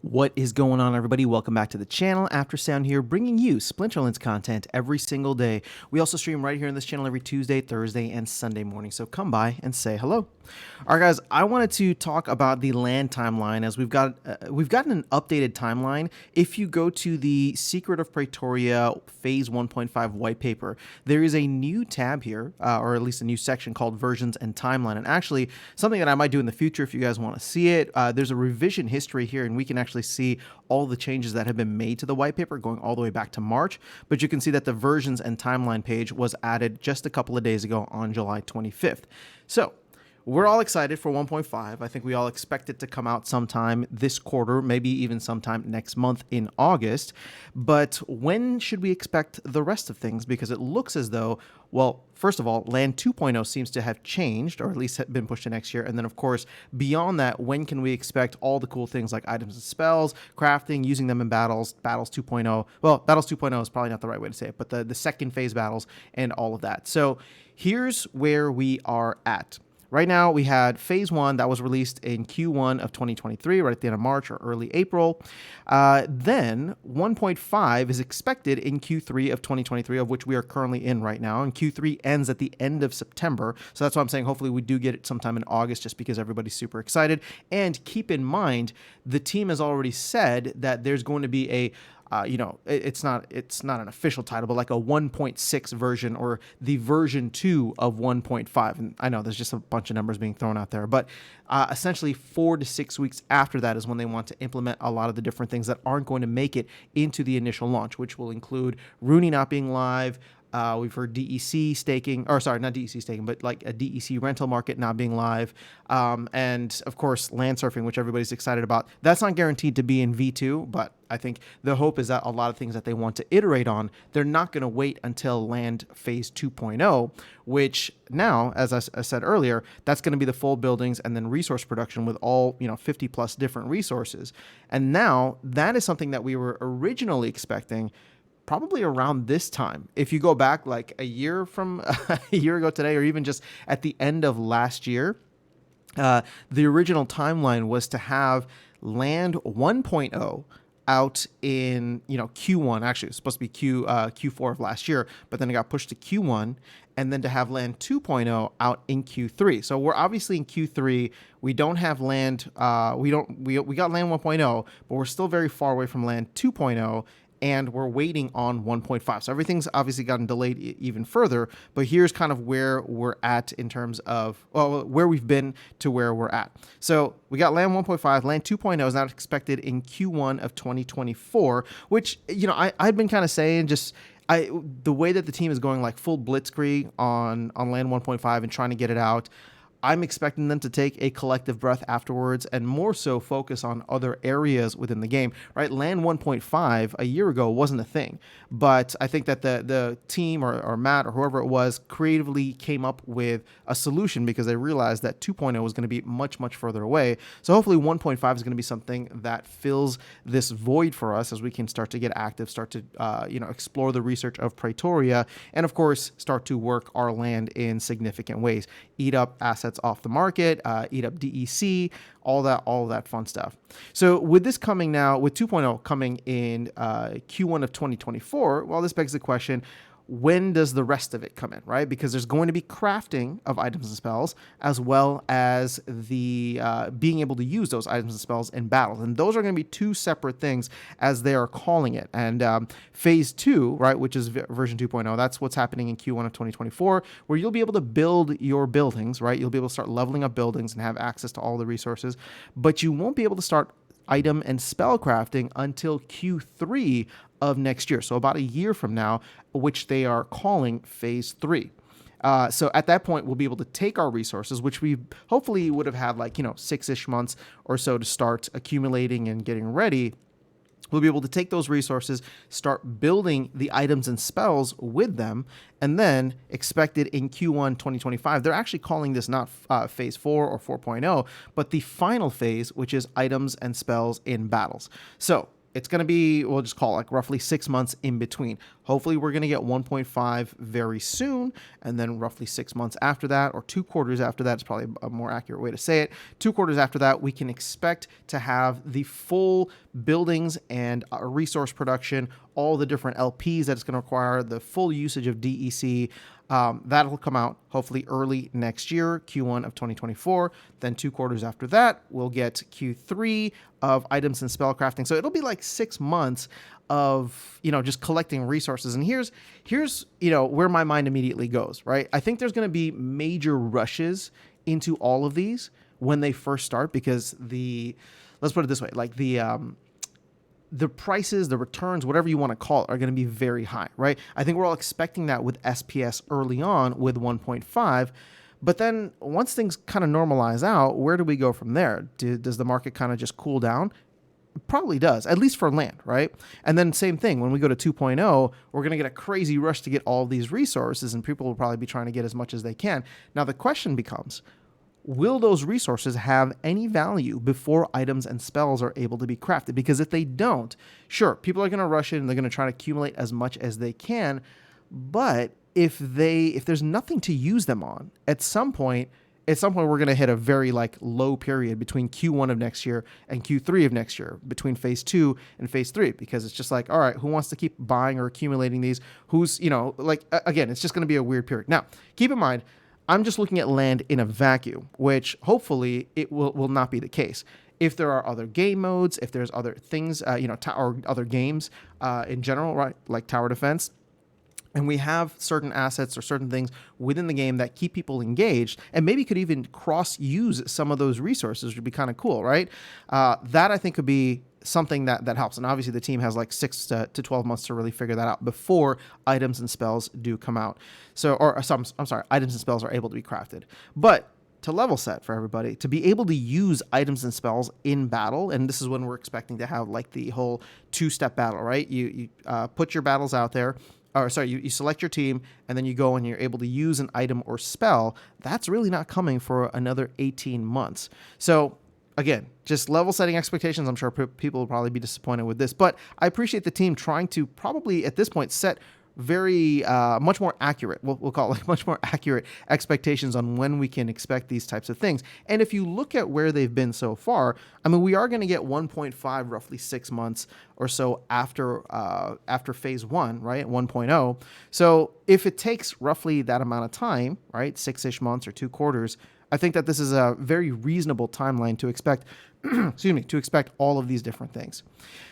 What is going on, everybody? Welcome back to the channel. After Sound here, bringing you Splinterlands content every single day. We also stream right here on this channel every Tuesday, Thursday, and Sunday morning, so come by and say hello. All right, guys, I wanted to talk about the land timeline as we've gotten an updated timeline. If you go to the Secret of Pretoria Phase 1.5 white paper, there is a new tab here, or at least a new section called Versions and Timeline. And actually, something that I might do in the future if you guys want to see it, there's a revision history here, and we can actually see all the changes that have been made to the white paper going all the way back to March. But you can see that the Versions and Timeline page was added just a couple of days ago on July 25th. So we're all excited for 1.5. I think we all expect it to come out sometime this quarter, maybe even sometime next month in August. But when should we expect the rest of things? Because it looks as though, well, first of all, Land 2.0 seems to have changed, or at least have been pushed to next year. And then, of course, beyond that, when can we expect all the cool things like items and spells, crafting, using them in battles, Battles 2.0? Well, Battles 2.0 is probably not the right way to say it, but the second phase battles and all of that. So here's where we are at. Right now, we had Phase 1 that was released in Q1 of 2023, right at the end of March or early April. Then 1.5 is expected in Q3 of 2023, of which we are currently in right now. And Q3 ends at the end of September. So that's why I'm saying hopefully we do get it sometime in August, just because everybody's super excited. And keep in mind, the team has already said that there's going to be a it's not an official title, but like a 1.6 version or the version 2 of 1.5. And I know there's just a bunch of numbers being thrown out there, but essentially 4 to 6 weeks after that is when they want to implement a lot of the different things that aren't going to make it into the initial launch, which will include Rooney not being live. We've heard DEC staking, or sorry, not DEC staking, but like a DEC rental market not being live. And of course, land surfing, which everybody's excited about. That's not guaranteed to be in V2, but I think the hope is that a lot of things that they want to iterate on, they're not going to wait until land phase 2.0, which now, as I said earlier, that's going to be the full buildings and then resource production with all, 50 plus different resources. And now that is something that we were originally expecting probably around this time. If you go back like a year ago today, or even just at the end of last year, the original timeline was to have land 1.0 out in Q1. Actually, it was supposed to be Q4 of last year, but then it got pushed to Q1, and then to have land 2.0 out in Q3. So we're obviously in Q3. We don't have land. We got land 1.0, but we're still very far away from land 2.0. And we're waiting on 1.5. So everything's obviously gotten delayed even further, but here's kind of where we're at in terms of, where we've been to where we're at. So we got land 1.5, land 2.0 is not expected in Q1 of 2024, which, I'd been kind of saying the way that the team is going like full blitzkrieg on land 1.5 and trying to get it out, I'm expecting them to take a collective breath afterwards and more so focus on other areas within the game, right? Land 1.5 a year ago wasn't a thing, but I think that the team or Matt or whoever it was creatively came up with a solution because they realized that 2.0 was going to be much, much further away. So hopefully 1.5 is going to be something that fills this void for us as we can start to get active, start to, explore the research of Pretoria, and of course, start to work our land in significant ways, eat up assets off the market, eat up DEC, all that fun stuff. So with this coming now, with 2.0 coming in Q1 of 2024, well, this begs the question, when does the rest of it come in, right? Because there's going to be crafting of items and spells, as well as the being able to use those items and spells in battles. And those are going to be two separate things as they are calling it. And phase 2, right, which is version 2.0, that's what's happening in Q1 of 2024, where you'll be able to build your buildings, right? You'll be able to start leveling up buildings and have access to all the resources, but you won't be able to start item and spell crafting until Q3 of next year. So about a year from now, which they are calling phase 3. So at that point, we'll be able to take our resources, which we hopefully would have had like, 6-ish months or so to start accumulating and getting ready. We'll be able to take those resources, start building the items and spells with them, and then expected in Q1 2025. They're actually calling this not phase 4 or 4.0, but the final phase, which is items and spells in battles. So it's going to be, we'll just call it like roughly 6 months in between. Hopefully we're going to get 1.5 very soon, and then roughly 6 months after that, or 2 quarters after that is probably a more accurate way to say it. 2 quarters after that, we can expect to have the full buildings and resource production, all the different LPs that it's going to require, the full usage of DEC. That'll come out hopefully early next year, Q1 of 2024. Then 2 quarters after that, we'll get Q3 of items and spell crafting. So it'll be like 6 months of, just collecting resources. And here's, where my mind immediately goes, right? I think there's going to be major rushes into all of these when they first start, because let's put it this way, like the prices, the returns, whatever you want to call it, are going to be very high, right? I think we're all expecting that with SPS early on with 1.5. But then once things kind of normalize out, where do we go from there? Does the market kind of just cool down? It probably does, at least for land, right? And then same thing, when we go to 2.0, we're going to get a crazy rush to get all of these resources, and people will probably be trying to get as much as they can. Now the question becomes, will those resources have any value before items and spells are able to be crafted? Because if they don't, sure, people are going to rush in and they're going to try to accumulate as much as they can. But if there's nothing to use them on, at some point we're going to hit a very low period between Q1 of next year and Q3 of next year, between phase 2 and phase 3, because it's just like, all right, who wants to keep buying or accumulating these? Who's, again, it's just going to be a weird period. Now, keep in mind, I'm just looking at land in a vacuum, which hopefully it will not be the case. If there are other game modes, if there's other things, or other games in general, right, like tower defense, and we have certain assets or certain things within the game that keep people engaged and maybe could even cross-use some of those resources, which would be kind of cool, right? That I think could be something that helps. And obviously the team has 6 to 12 months to really figure that out before items and spells do come out. I'm sorry, items and spells are able to be crafted. But to level set for everybody, to be able to use items and spells in battle, and this is when we're expecting to have the whole 2-step battle, right? You put your battles out there, you select your team, and then you go and you're able to use an item or spell. That's really not coming for another 18 months. So again, just level setting expectations. I'm sure people will probably be disappointed with this, but I appreciate the team trying to probably at this point set very much more accurate, we'll call it much more accurate expectations on when we can expect these types of things. And if you look at where they've been so far, I mean, we are going to get 1.5, roughly 6 months or so after phase 1, right, at 1.0. So if it takes roughly that amount of time, right, 6-ish months or 2 quarters, I think that this is a very reasonable timeline to expect, to expect all of these different things.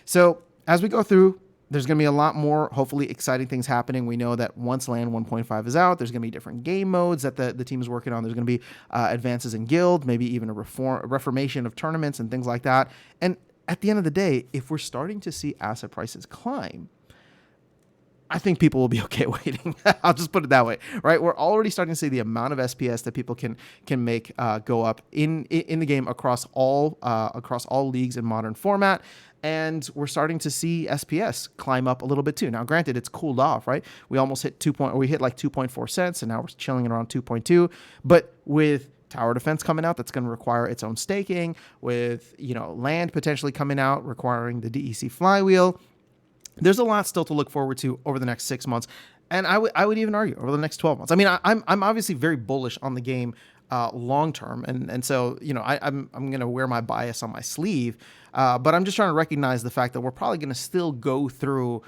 So as we go through, there's going to be a lot more, hopefully, exciting things happening. We know that once Land 1.5 is out, there's going to be different game modes that the team is working on. There's going to be advances in guild, maybe even a reformation of tournaments and things like that. And at the end of the day, if we're starting to see asset prices climb, I think people will be okay waiting. I'll just put it that way, right? We're already starting to see the amount of SPS that people can make go up in the game across all leagues in modern format. And we're starting to see SPS climb up a little bit too. Now, granted, it's cooled off, right? We almost hit 2.4 cents, and now we're chilling at around 2.2. But with tower defense coming out, that's going to require its own staking. With land potentially coming out, requiring the DEC flywheel. There's a lot still to look forward to over the next 6 months, and I would even argue over the next 12 months. I mean, I'm obviously very bullish on the game long term, and so I'm going to wear my bias on my sleeve, but I'm just trying to recognize the fact that we're probably going to still go through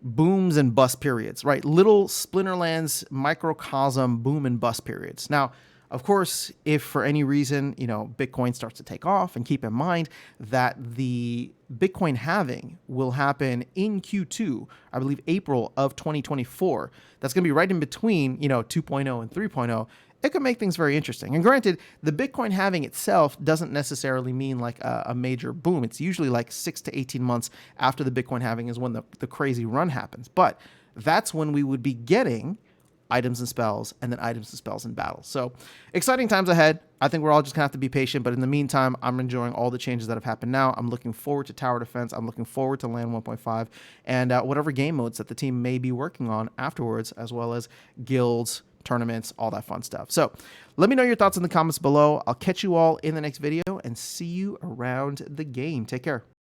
booms and bust periods, right? Little Splinterlands microcosm boom and bust periods. Now, of course, if for any reason, Bitcoin starts to take off, and keep in mind that the Bitcoin halving will happen in Q2, I believe April of 2024. That's going to be right in between, 2.0 and 3.0. It could make things very interesting. And granted, the Bitcoin halving itself doesn't necessarily mean a major boom. It's usually 6 to 18 months after the Bitcoin halving is when the crazy run happens. But that's when we would be getting items and spells, and then items and spells in battle. So exciting times ahead. I think we're all just gonna have to be patient, but in the meantime, I'm enjoying all the changes that have happened now. I'm looking forward to tower defense. I'm looking forward to land 1.5 and whatever game modes that the team may be working on afterwards, as well as guilds, tournaments, all that fun stuff. So let me know your thoughts in the comments below. I'll catch you all in the next video and see you around the game. Take care.